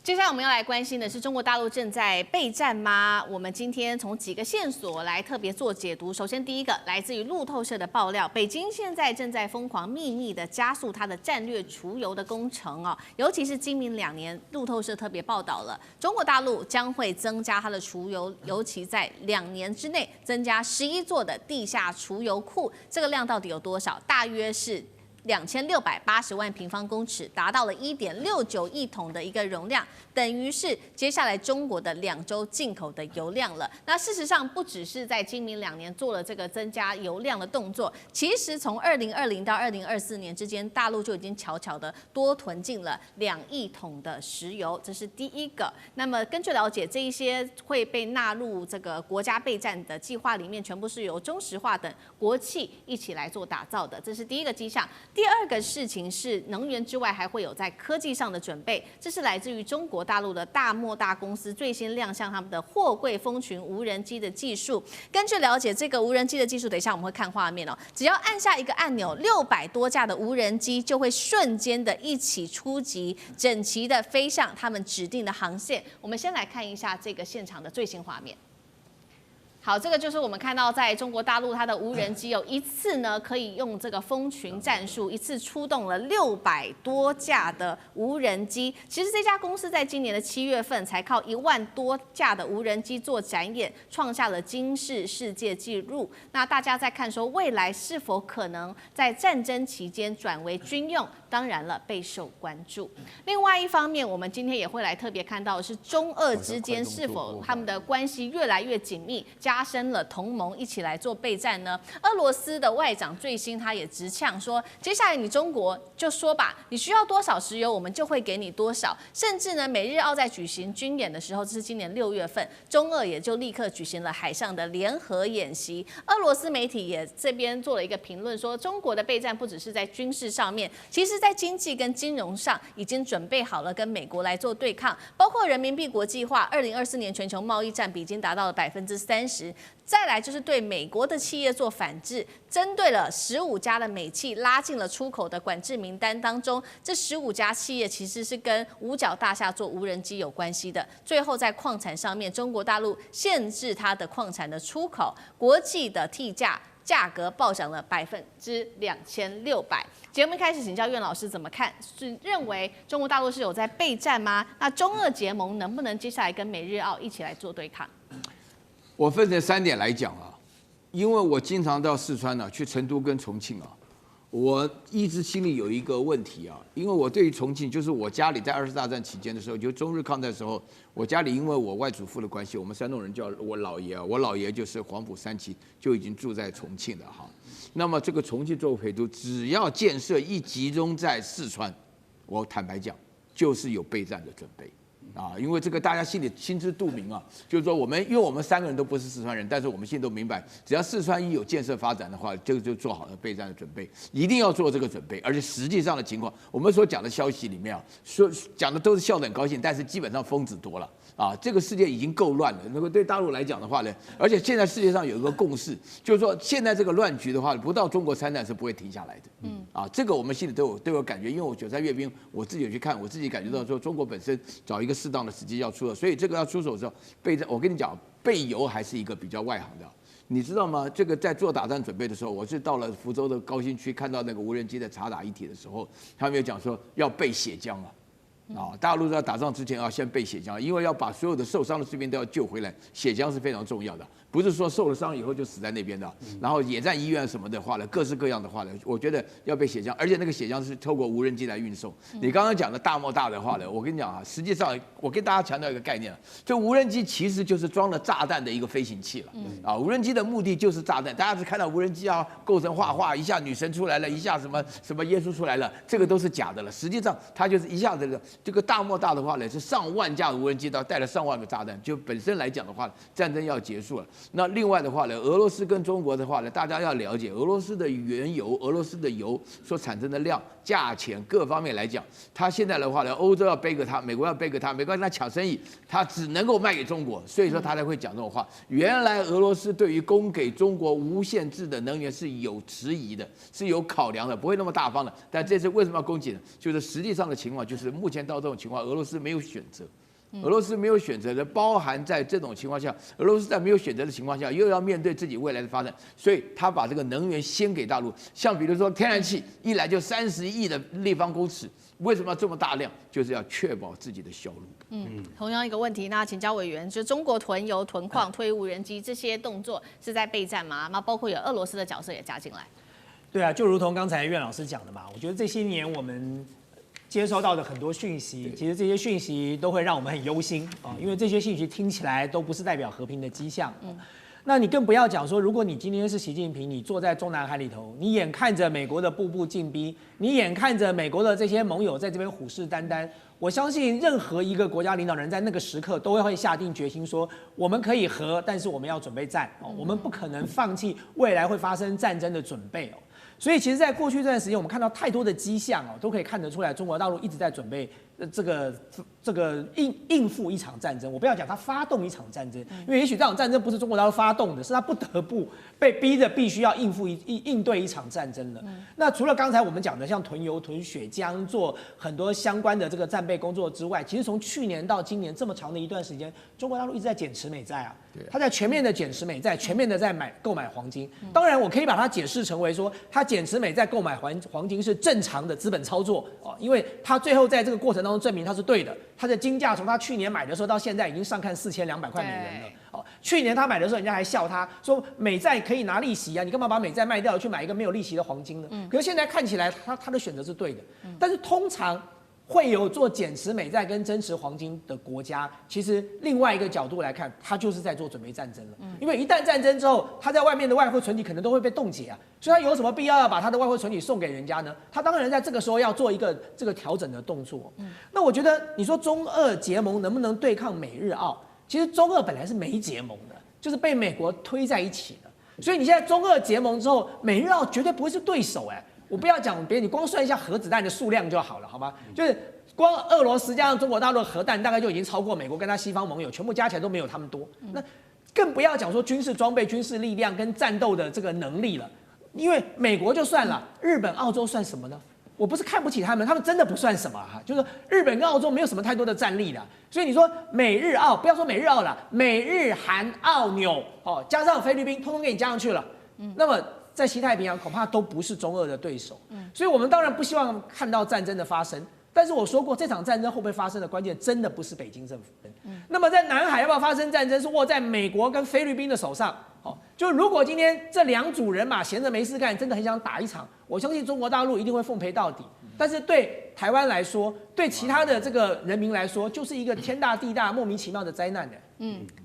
接下来我们要来关心的是中国大陆正在备战吗？我们今天从几个线索来特别做解读。首先，第一个来自于路透社的爆料，北京现在正在疯狂秘密的加速它的战略储油的工程哦，尤其是今明2年，路透社特别报道了，中国大陆将会增加它的储油，尤其在2年之内增加11座的地下储油库，这个量到底有多少？大约是2680万平方公尺，达到了1.69亿桶的一个容量，等于是接下来中国的2周进口的油量了。那事实上，不只是在今明2年做了这个增加油量的动作，其实从2020到2024年之间，大陆就已经悄悄的多囤进了2亿桶的石油，这是第一个。那么根据了解，这一些会被纳入这个国家备战的计划里面，全部是由中石化等国企一起来做打造的，这是第一个迹象。第二个事情是能源之外，还会有在科技上的准备，这是来自于中国大陆的大漠大公司最新亮相他们的货柜蜂群无人机的技术。根据了解，这个无人机的技术，等一下我们会看画面哦，只要按下一个按钮，600多架的无人机就会瞬间的一起出击，整齐的飞向他们指定的航线。我们先来看一下这个现场的最新画面。好，这个就是我们看到在中国大陆，它的无人机有一次呢可以用这个蜂群战术，一次出动了600多架的无人机。其实这家公司在今年的7月份才靠1万多架的无人机做展演，创下了金氏世界纪录。那大家在看说，未来是否可能在战争期间转为军用？当然了，备受关注。另外一方面，我们今天也会来特别看到的是中俄之间是否他们的关系越来越紧密，加深了同盟，一起来做备战呢？俄罗斯的外长最新他也直呛说，接下来你中国就说吧，你需要多少石油，我们就会给你多少。甚至呢，美日澳在举行军演的时候，这是今年6月份，中俄也就立刻举行了海上的联合演习。俄罗斯媒体也这边做了一个评论说，中国的备战不只是在军事上面，其实在经济跟金融上已经准备好了跟美国来做对抗，包括人民币国际化，2024年全球贸易占比已经达到了30%。再来就是对美国的企业做反制，针对了15家的美企拉进了出口的管制名单当中。这15家企业其实是跟五角大厦做无人机有关系的。最后在矿产上面，中国大陆限制它的矿产的出口，国际的替价格暴涨了2600%。节目一开始，请教苑老师怎么看？是认为中国大陆是有在备战吗？那中俄结盟能不能接下来跟美日澳一起来做对抗？我分成3点来讲啊，因为我经常到四川去成都跟重庆啊，我一直心里有一个问题啊，因为我对于重庆，就是我家里在20大战期间的时候，就中日抗战的时候，我家里因为我外祖父的关系，我们山东人叫我姥爷啊，我姥爷就是黄埔3期就已经住在重庆的哈。那么这个重庆作为陪都，只要建设一集中在四川，我坦白讲，就是有备战的准备。因为这个大家心里心知肚明啊，就是说因为我们3个人都不是四川人，但是我们心里都明白，只要四川一有建设发展的话，这个就做好了备战的准备，一定要做这个准备。而且实际上的情况，我们所讲的消息里面啊，说讲的都是笑得很高兴，但是基本上疯子多了啊。这个世界已经够乱了，那么对大陆来讲的话呢，而且现在世界上有一个共识，就是说现在这个乱局的话，不到中国参战是不会停下来的。这个我们心里都有感觉，因为我9·3阅兵，我自己有去看，我自己感觉到说中国本身找一个适当的时机要出了，所以这个要出手的时候备战，我跟你讲，备油还是一个比较外行的，你知道吗？这个在做打仗准备的时候，我是到了福州的高新区，看到那个无人机在查打一体的时候，他们有讲说要备血浆大陆在打仗之前要先备血浆，因为要把所有的受伤的士兵都要救回来，血浆是非常重要的，不是说受了伤以后就死在那边的。然后野战医院什么的话呢，各式各样的话呢，我觉得要备血浆，而且那个血浆是透过无人机来运送。你刚刚讲的大漠大的话呢，我跟你讲啊，实际上我跟大家强调一个概念，这无人机其实就是装了炸弹的一个飞行器了。无人机的目的就是炸弹，大家只看到无人机构成画，一下女神出来了，一下什么耶稣出来了，这个都是假的了。实际上它就是一下子这个大漠大的话呢，是上万架的无人机带了上万个炸弹，就本身来讲的话，战争要结束了。那另外的话呢，俄罗斯跟中国的话呢，大家要了解俄罗斯的原油、俄罗斯的油所产生的量、价钱各方面来讲，它现在的话呢，欧洲要背个它，美国要背个它，美国跟他抢生意，它只能够卖给中国，所以说他才会讲这种话。原来俄罗斯对于供给中国无限制的能源是有迟疑的，是有考量的，不会那么大方的。但这次为什么要供给呢？就是实际上的情况，就是目前现到这种情况，俄罗斯没有选择。俄罗斯没有选择的，包含在这种情况下，俄罗斯在没有选择的情况下，又要面对自己未来的发展，所以他把这个能源先给大陆。像比如说天然气，一来就30亿的立方公尺，为什么要这么大量？就是要确保自己的销路。同样一个问题，那请教委员，就中国囤油、囤矿、推无人机这些动作是在备战吗？那包括有俄罗斯的角色也加进来。对啊，就如同刚才苑老师讲的嘛，我觉得这些年我们接收到的很多讯息，其实这些讯息都会让我们很忧心啊，因为这些讯息听起来都不是代表和平的迹象。那你更不要讲说，如果你今天是习近平，你坐在中南海里头，你眼看着美国的步步进逼，你眼看着美国的这些盟友在这边虎视眈眈，我相信任何一个国家领导人在那个时刻都会下定决心说，我们可以和，但是我们要准备战哦，我们不可能放弃未来会发生战争的准备哦。所以其实，在过去这段时间，我们看到太多的迹象哦，都可以看得出来，中国大陆一直在准备这个应付一场战争。我不要讲它发动一场战争，因为也许这场战争不是中国大陆发动的，是它不得不被逼着必须要应对一场战争了。那除了刚才我们讲的像囤油、囤血浆，做很多相关的这个战备工作之外，其实从去年到今年这么长的一段时间，中国大陆一直在减持美债啊。他在全面的减持美债，全面的在购买黄金。当然，我可以把它解释成为说，他减持美债、购买黄金是正常的资本操作哦，因为他最后在这个过程当中证明他是对的。他的金价从他去年买的时候到现在已经上看4200块美元了。哦，去年他买的时候，人家还笑他说美债可以拿利息啊，你干嘛把美债卖掉去买一个没有利息的黄金呢？可是现在看起来他的选择是对的，但是通常会有做减持美债跟增持黄金的国家，其实另外一个角度来看，他就是在做准备战争了。因为一旦战争之后，他在外面的外汇存底可能都会被冻结啊，所以他有什么必要要把他的外汇存底送给人家呢？他当然在这个时候要做一个这个调整的动作。那我觉得你说中俄结盟能不能对抗美日澳？其实中俄本来是没结盟的，就是被美国推在一起的。所以你现在中俄结盟之后，美日澳绝对不会是对手哎。我不要讲别的，你光算一下核子弹的数量就好了，好吗？就是光俄罗斯加上中国大陆的核弹，大概就已经超过美国跟他西方盟友全部加起来都没有他们多。那更不要讲说军事装备、军事力量跟战斗的这个能力了。因为美国就算了，日本、澳洲算什么呢？我不是看不起他们真的不算什么哈。就是日本跟澳洲没有什么太多的战力的，所以你说美日澳，不要说美日澳了，美日韩澳纽哦，加上菲律宾，通通给你加上去了。那么在西太平洋恐怕都不是中俄的对手，所以我们当然不希望看到战争的发生。但是我说过，这场战争会不会发生的关键，真的不是北京政府。那么在南海要不要发生战争，是握在美国跟菲律宾的手上。就如果今天这两组人马闲着没事干，真的很想打一场，我相信中国大陆一定会奉陪到底。但是对台湾来说，对其他的这个人民来说，就是一个天大地大、莫名其妙的灾难的。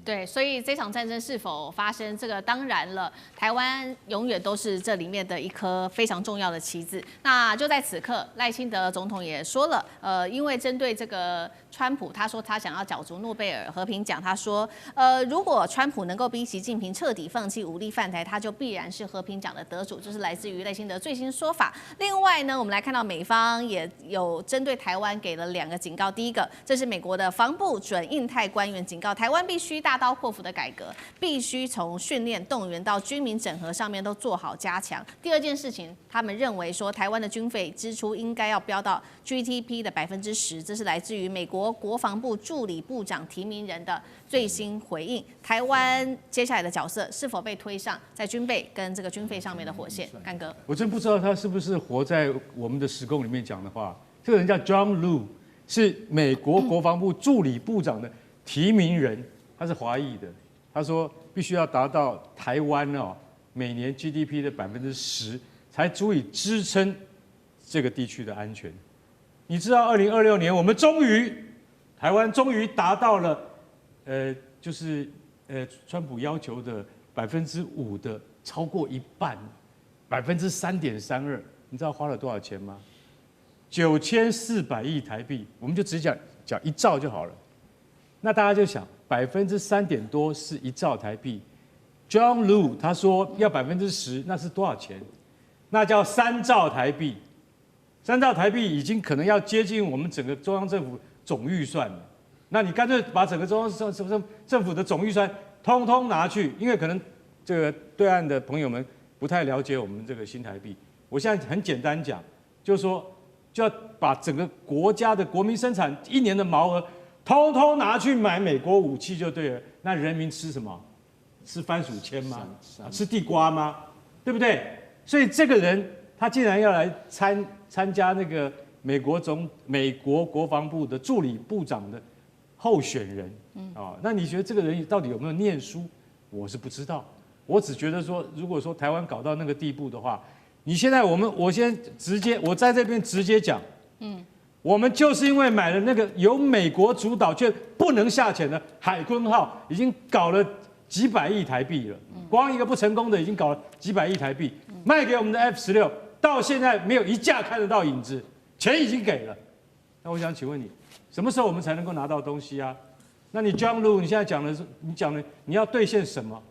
对，所以这场战争是否发生，这个当然了，台湾永远都是这里面的一颗非常重要的棋子。那就在此刻，赖清德总统也说了，因为针对这个川普，他说他想要角逐诺贝尔和平奖，他说，如果川普能够逼习近平彻底放弃武力犯台，他就必然是和平奖的得主，这是来自于赖清德最新说法。另外呢，我们来看到美方也有针对台湾给了2个警告，第一个，这是美国的防不准印太官员警告台湾必须大刀阔斧的改革，必须从训练、动员到军民整合上面都做好加强。第二件事情，他们认为说台湾的军费支出应该要飙到 GDP 的10%，这是来自于美国国防部助理部长提名人的最新回应。台湾接下来的角色是否被推上在军备跟这个军费上面的火线？干哥，我真不知道他是不是活在我们的时空里面讲的话。这个人叫 John Liu， 是美国国防部助理部长的提名人，他是华裔的。他说必须要达到台湾每年 GDP 的10%，才足以支撑这个地区的安全。你知道2026年我们台湾终于达到了川普要求的5%的超过一半，3.32%。你知道花了多少钱吗？9400亿台币，我们就只讲1兆就好了。那大家就想，3%多是1兆台币。John Liu 他说要10%，那是多少钱？那叫3兆台币。3兆台币已经可能要接近我们整个中央政府总预算了。那你干脆把整个中央政府的总预算通通拿去，因为可能这个对岸的朋友们不太了解我们这个新台币。我现在很简单讲，就是说就要把整个国家的国民生产1年的毛额，通通拿去买美国武器就对了。那人民吃什么？吃番薯签吗？吃地瓜吗？对不对？所以这个人他竟然要来参加那个美国国防部的助理部长的候选人，那你觉得这个人到底有没有念书？我是不知道，我只觉得说，如果说台湾搞到那个地步的话，你现在我在这边直接讲，我们就是因为买了那个由美国主导却不能下潜的海鲲号，已经搞了几百亿台币了，光一个不成功的已经搞了几百亿台币，卖给我们的 F-16，到现在没有一架看得到影子，钱已经给了。那我想请问你，什么时候我们才能够拿到东西啊？那你 John Lu， 你现在讲的你要兑现什么？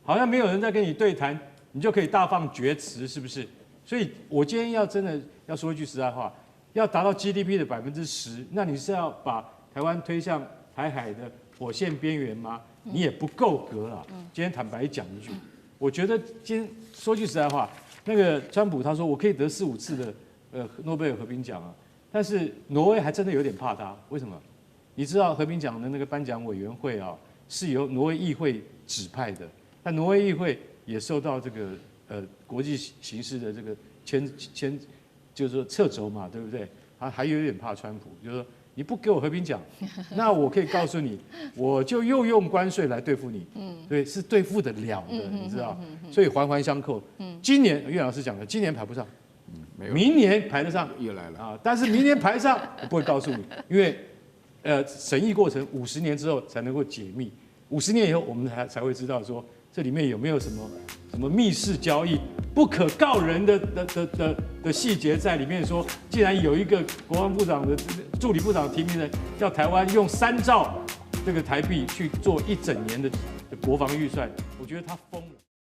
好像没有人在跟你对谈，你就可以大放厥词，是不是？所以我今天真的要说一句实在话，要达到 GDP 的10%，那你是要把台湾推向台海的火线边缘吗？你也不够格啦。今天坦白讲一句，我觉得今天说句实在话，那个川普他说我可以得4、5次的诺贝尔和平奖啊，但是挪威还真的有点怕他，为什么？你知道和平奖的那个颁奖委员会啊，是由挪威议会指派的，但挪威议会也受到这个国际形势的这个就是说掣肘嘛，对不对？他还有点怕川普，就是说你不给我和平奖，那我可以告诉你，我就又用关税来对付你，对，是对付得了的，你知道？所以环环相扣。今年岳老师讲的，今年排不上，没有，明年排得上，又来了啊！但是明年排上，我不会告诉你，因为审议过程50年之后才能够解密，50年以后我们才会知道说这里面有没有什么密室交易、不可告人的细节在里面。说，既然有一个国防部长的助理部长提名人叫台湾用3兆这个台币去做1整年的国防预算，我觉得他疯。